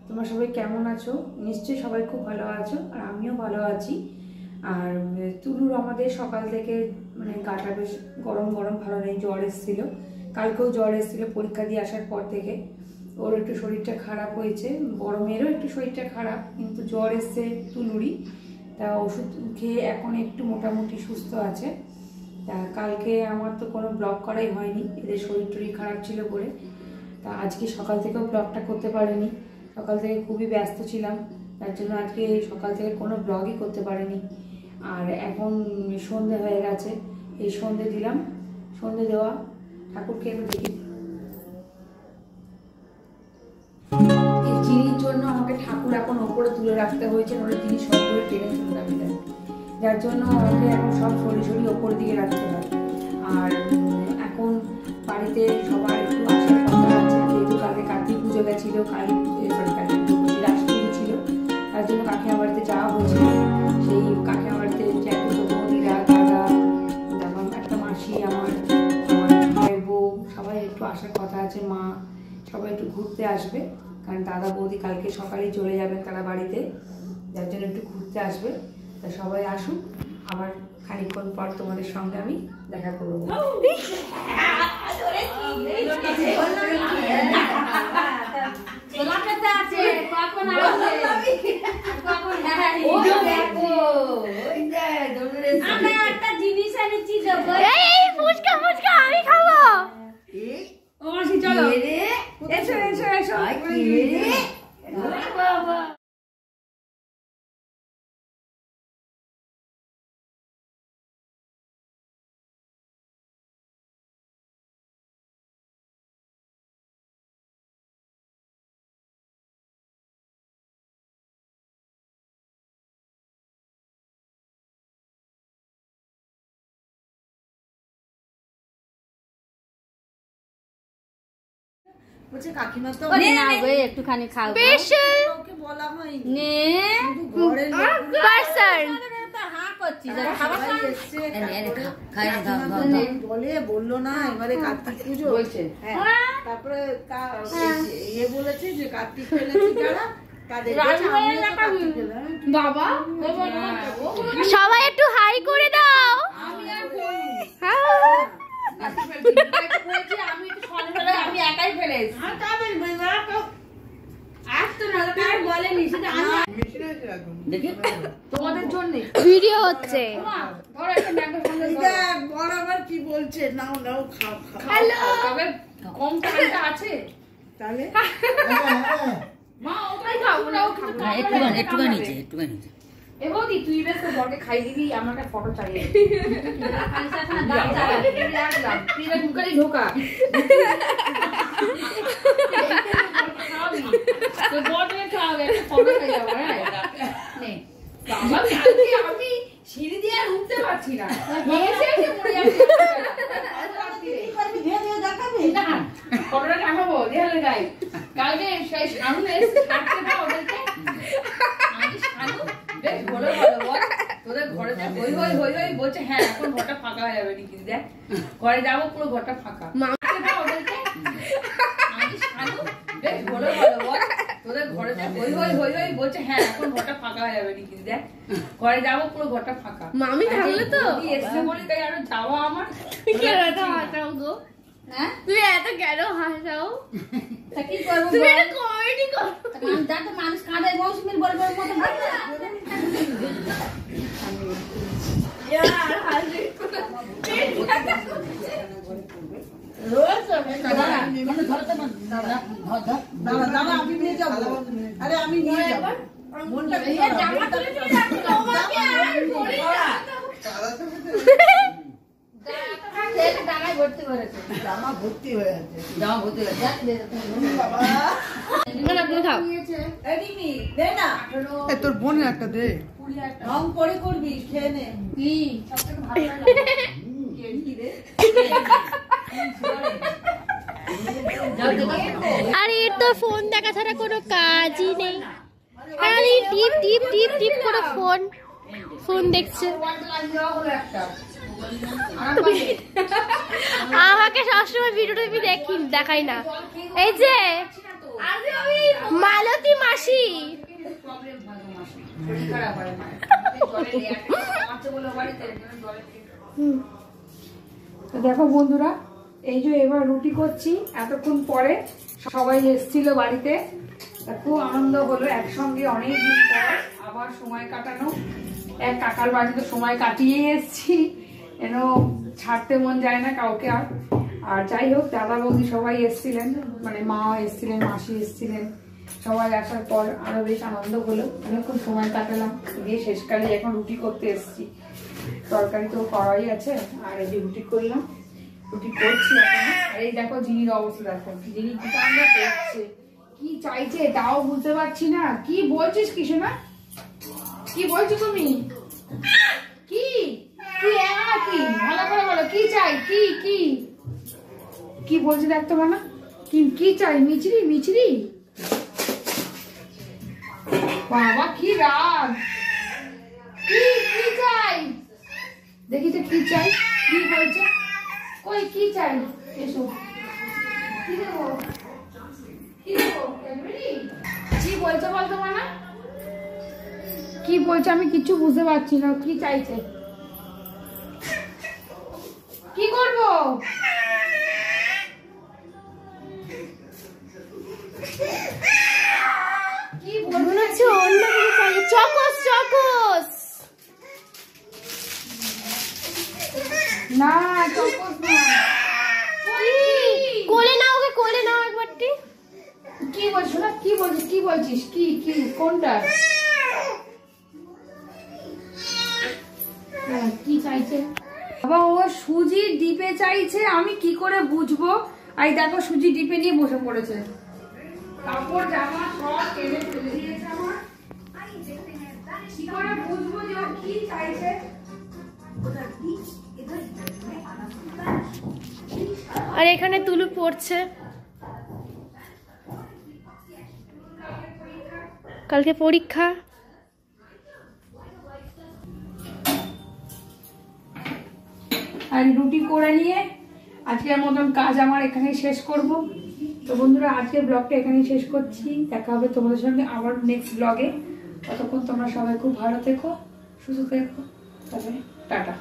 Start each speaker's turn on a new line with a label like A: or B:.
A: তোমরা সবাই কেমন আছো? নিশ্চয়ই সবাই খুব ভালো আছো, আর আমিও ভালো আছি। আর তুলুর আমাদের সকাল থেকে মানে গাটা বেশ গরম গরম, ভালো নেই, জ্বর এসেছিল। কালকেও জ্বর এসেছিল পরীক্ষা দিয়ে আসার পর থেকে। ওর একটু শরীরটা খারাপ হয়েছে, বড় মেয়েরও একটু শরীরটা খারাপ, কিন্তু জ্বর এসছে তুলুরই। তা ওষুধ খেয়ে এখন একটু মোটামুটি সুস্থ আছে। তা কালকে আমার তো কোনো ব্লগ করাই হয়নি, এদের শরীর টরীর খারাপ ছিল বলে। তা আজকে সকাল থেকেও ব্লগটা করতে পারিনি, সকাল থেকে খুবই ব্যস্ত ছিলাম, তার জন্য আজকে সকাল থেকে কোনো ব্লগই করতে পারিনি। আর এখন সন্ধে হয়ে গেছে, এই সন্ধে দিলাম। সন্ধে দেওয়া ঠাকুরকে একটু দেখি। এই চিনির জন্য আমাকে ঠাকুর এখন ওপরে তুলে রাখতে হয়েছে, ওরা তিনি সব করে টেনে চলে রাখতে, যার জন্য আমাকে এখন সব সরি ওপর দিকে রাখতে হয়। আর এখন বাড়িতে সবার একটু আসার কথা আছে, যেহেতু কালকে কার্তিক পুজো গেছিল, রাস পুজো ছিল, তার জন্য কাকিমা বাড়িতে যাওয়া হয়েছিল। সেই কাকিমা বাড়িতে জ্যাঠা দাদা, তারপর একটা মাসি, আমার ভাইয়ের বউ, সবাই একটু আসার কথা আছে। মা সবাই একটু ঘুরতে আসবে, কারণ দাদা বৌদি কালকে সকালেই চলে যাবেন তারা বাড়িতে, যার জন্য একটু ঘুরতে আসবে। তা সবাই আসুক, আবার খানিকক্ষণ পর তোমাদের সঙ্গে আমি দেখা করবো।
B: বলছে কাকিমা তো
C: না গো একটুখানি খাও স্পেশাল
B: ওকে বলা হয়নি
C: নে
B: ঘরের
C: পারসন
B: হ্যাঁ করছি খাবার এসেছে বলে বললো না এবারে কার্তিক পুজো বলছে। হ্যাঁ তারপরে এ বলেছে যে কার্তিক ফেলেছি যারা তাদের
C: বাবা সবাই একটু হাই করে দাও।
A: আমি একাই ফেলেছি, তোমাদের জন্য
C: ভিডিও হচ্ছে।
B: বড় আবার কি বলছে, নাও নাও খাও খাও।
A: তবে কম টাকা আছে
B: তাহলে
A: মা ওটাই খাবো না,
D: একটুখানি নিচে
A: এবৌদি তুই বেশ তো বরকে খাই দিবি, আমার একটা ফটো চালিয়ে রাখলাম, তুই এবার মুখে ঢোকা আমি সিঁড়ি দিয়ে আর উঠতে পারছি না, ফটোটা দেখাবো দেখালে গাই কালকে সেই সামনে ওদেরকে বেশ ভালো বল তোদের ঘরে হই বলছে। হ্যাঁ এখন ঘরটা ফাঁকা হয়ে যাবে নাকি, দেখ ঘরে যাবো পুরো ঘরটা ফাঁকা। ওদেরকে বেশ ভালো বল তোদের ঘরে হই বলছে। হ্যাঁ এখন ঘরটা ফাঁকা হয়ে যাবে নাকি, দেখ ঘরে যাবো পুরো ঘরটা ফাঁকা।
C: মামি থাকলে তো
A: এসে বলি তাই আরো যাওয়া আমার
C: গো। হ্যাঁ তুমি এত কেন হাসাও?
A: কি করবো
C: তুমি এটা কমেডি করো,
A: মানুষ কাঁদায় মৌসুমীর বলবার মতো
B: আমি নিয়ে যাবো। আরে আমি নিয়ে যাবো, মনটা জামা ভর্তি হয়ে আছে। তোর বোনের একটা দে, রং করে করবি, খেয়ে নে।
C: আর এর তো ফোন দেখা ছাড়া কোনো কাজই নেই, খালি টিপ টিপ টিপ টিপ করে ফোন দেখছে। আমাকে সবসময় ভিডিও দেখাই না। এই যে মালতী মাসি
A: প্রবলেম হয় মাসি, শরীর খারাপ হয় মায়ের, জলে আছে বলে বাড়িতে জলে। তো দেখো বন্ধুরা, এই যে এবার রুটি করছি। এতক্ষণ পরে সবাই এসেছিল বাড়িতে, খুব আনন্দ হলো একসঙ্গে অনেকদিন পর আবার সময় কাটানো। এক কাকার বাড়িতে সময় কাটিয়ে এসেছি, যেন ছাড়তে মন যায় না কাউকে আর। আর যাই হোক, দাদা বৌদি সবাই এসেছিলেন, মানে মা এসেছিলেন, মাসি এসেছিলেন। সবাই আসার পর আরো বেশ আনন্দ হলো, অনেকক্ষণ সময় কাটালাম। দিয়ে শেষকালে এখন রুটি করতে এসেছি। তরকারি তো করাই আছে, আর এই যে রুটি করলাম, রুটি করছি এখন। আর এই দেখো জিনির অবস্থা, দেখো জিনি কি কাণ্ড করছে, কি চাইছে তাও বুঝতে পারছি না। কি বলছিস কিছু না, কি বলছো তুমি? কি কি কি ভালো করে বলো, কি চাই? কি কি কি বলছে দেখতো না, কি কি চাই? মিচড়ি মিচড়ি, বাবা কি রাগ! কি কি চাই দেখি তো, কি চাই? কি বলছে? কই কি চাই? এসো, কি দেবো? কি দেবো? কি বলছে বলতো না, কি বলছে? আমি কিছু বুঝতে পারছি না, কি চাইছে? কি করবো? কি
C: মনে হচ্ছে অন্য কিছু চাই। চকোস চকোস
A: না, চকোস না।
C: কোলে নাও, ওকে কোলে নাও একবারটি।
A: কি বলছো না, কি বলছিস? কি বলছিস? কি কি কোনটা? কি চাইছে বাবা? ও সুজি ডিপে চাইছে, আমি কি করে বুঝবো? আর দেখো সুজি ডিপে নিয়ে বসে পড়েছে, কাপড় জামা সব টেনে ফেলে দিয়েছে আমার। কি করে বুঝবো যে ও কি চাইছে?
C: আর এখানে তুলু পড়ছে, কালকে পরীক্ষা।
A: আর রুটি করে নিয়ে আজকের মতন কাজ আমার এখানে শেষ করব। তো বন্ধুরা, আজকের ব্লগটা এখানেই শেষ করছি। দেখা হবে তোমাদের সঙ্গে আবার নেক্সট ব্লগে। ততক্ষণ তোমরা সবাই খুব ভালো থেকো, সুস্থ থেকো। তবে টাটা।